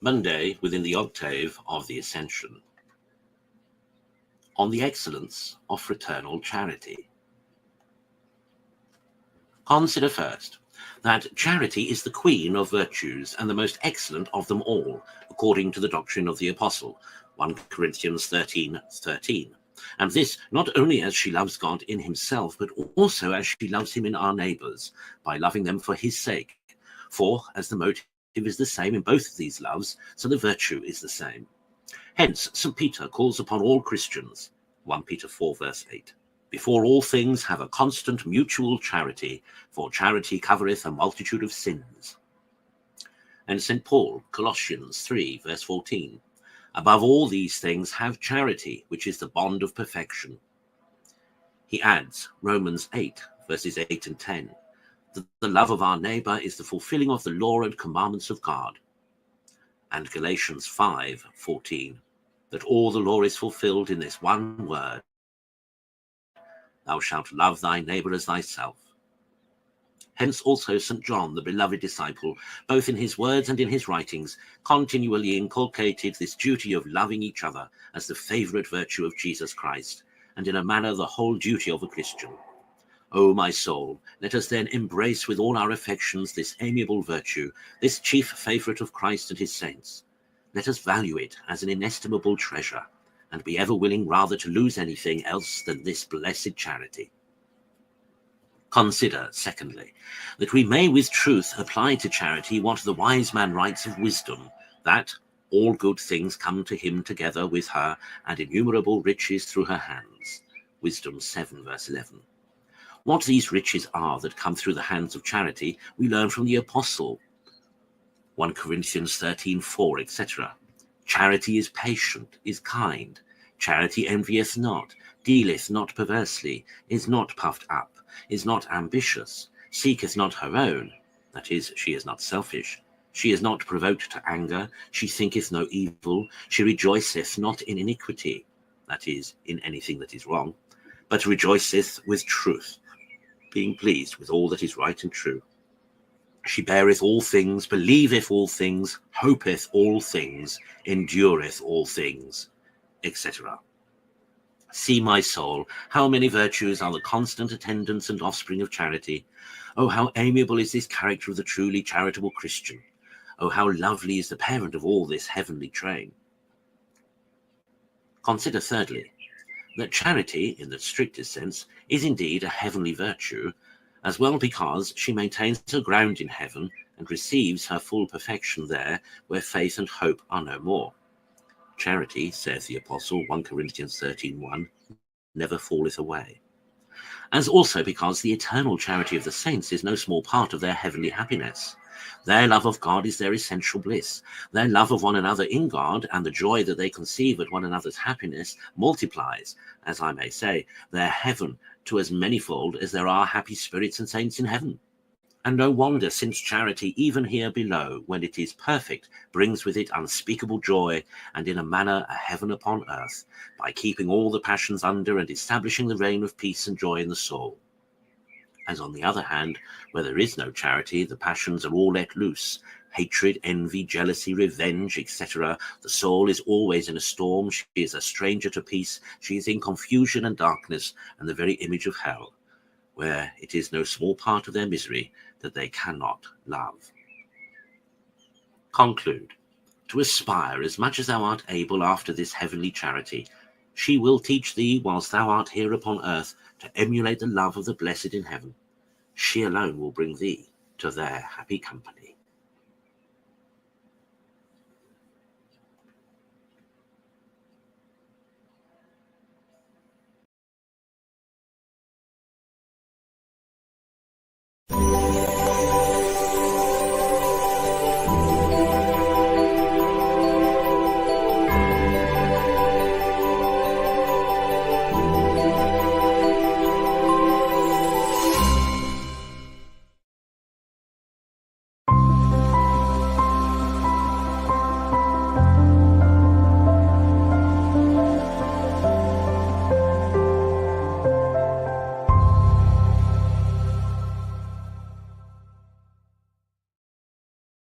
Monday within the octave of the Ascension. On the excellence of fraternal charity. Consider first that charity is the queen of virtues and the most excellent of them all, according to the doctrine of the Apostle, 1 Corinthians 13:13. And this not only as she loves God in himself, but also as she loves him in our neighbours, by loving them for his sake. For, as the motive is the same in both of these loves, so the virtue is the same. Hence, St. Peter calls upon all Christians, 1 Peter 4, verse 8, before all things have a constant mutual charity, for charity covereth a multitude of sins. And St. Paul, Colossians 3, verse 14, above all these things have charity, which is the bond of perfection. He adds, Romans 8, verses 8 and 10, that the love of our neighbour is the fulfilling of the law and commandments of God. And Galatians 5:14, that all the law is fulfilled in this one word, thou shalt love thy neighbour as thyself. Hence also St. John, the beloved disciple, both in his words and in his writings, continually inculcated this duty of loving each other as the favourite virtue of Jesus Christ, and in a manner the whole duty of a Christian. O my soul, let us then embrace with all our affections this amiable virtue, this chief favourite of Christ and his saints. Let us value it as an inestimable treasure, and be ever willing rather to lose anything else than this blessed charity. Consider, secondly, that we may with truth apply to charity what the wise man writes of wisdom, that all good things come to him together with her, and innumerable riches through her hands. Wisdom 7, verse 11. What these riches are that come through the hands of charity, we learn from the Apostle, 1 Corinthians 13:4, etc. Charity is patient, is kind. Charity envieth not, dealeth not perversely, is not puffed up, is not ambitious, seeketh not her own, that is, she is not selfish. She is not provoked to anger, she thinketh no evil, she rejoiceth not in iniquity, that is, in anything that is wrong, but rejoiceth with truth, being pleased with all that is right and true. She beareth all things, believeth all things, hopeth all things, endureth all things, etc. See, my soul, how many virtues are the constant attendants and offspring of charity. Oh, how amiable is this character of the truly charitable Christian. Oh, how lovely is the parent of all this heavenly train. Consider thirdly, that charity, in the strictest sense, is indeed a heavenly virtue, as well because she maintains her ground in heaven and receives her full perfection there, where faith and hope are no more. Charity, saith the Apostle, 1 Corinthians 13:1, never falleth away. As also because the eternal charity of the saints is no small part of their heavenly happiness. Their love of God is their essential bliss. Their love of one another in God and the joy that they conceive at one another's happiness multiplies, as I may say, their heaven to as manyfold as there are happy spirits and saints in heaven. And no wonder, since charity, even here below, when it is perfect, brings with it unspeakable joy, and in a manner a heaven upon earth, by keeping all the passions under and establishing the reign of peace and joy in the soul. As on the other hand, where there is no charity, the passions are all let loose, hatred, envy, jealousy, revenge, etc. The soul is always in a storm, she is a stranger to peace, she is in confusion and darkness, and the very image of hell, where it is no small part of their misery that they cannot love. Conclude. To aspire as much as thou art able after this heavenly charity. She will teach thee, whilst thou art here upon earth, to emulate the love of the blessed in heaven. She alone will bring thee to their happy company.